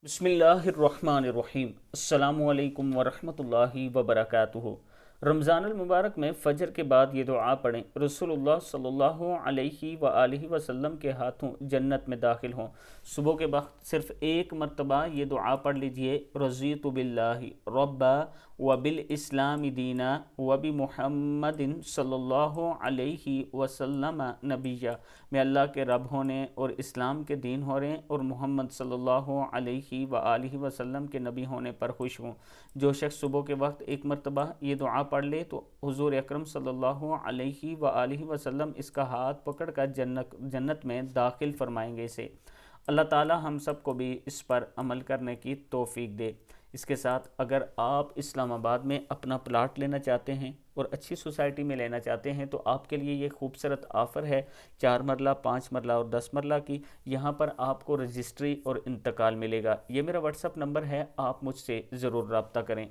बिस्मिल्लाहिर्रहमानिर्रहीम। अस्सलामु अलैकुम वरहमतुल्लाहि वबरकातुहू। रमज़ान मुबारक में फ़जर के बाद ये दुआ पढ़ें, रसूलुल्लाह सल्लल्लाहु अलैहि व आलिहि वसल्लम के हाथों जन्नत में दाखिल हों। सुबह के वक्त सिर्फ़ एक मरतबा ये दुआ पढ़ लीजिए, रज़ीतु बिल्लाहि रब्बा व बिल इस्लामी दीना व बि मुहम्मदिन सल्लल्लाहु अलैहि वसल्लम नबिया। मैं अल्लाह के रब होने और इस्लाम के दीन होने और मोहम्मद सल्लल्लाहु अलैहि व आलिहि वसल्लम के नबी होने पर खुश हूँ। जो शख्स सुबह के वक्त एक मरतबा ये दुआ पढ़ ले तो हुज़ूर अकरम सल्लल्लाहु अलैहि व आलिहि वसल्लम इसका हाथ पकड़ कर जन्नत में दाखिल फरमाएंगे इसे। अल्लाह ताला हम सब को भी इस पर अमल करने की तौफीक दे। इसके साथ अगर आप इस्लामाबाद में अपना प्लाट लेना चाहते हैं और अच्छी सोसाइटी में लेना चाहते हैं तो आपके लिए ये खूबसूरत ऑफ़र है 4 मरला, 5 मरला और 10 मरला की। यहाँ पर आपको रजिस्ट्री और इंतकाल मिलेगा। ये मेरा व्हाट्सअप नंबर है, आप मुझसे ज़रूर रब्ता करें।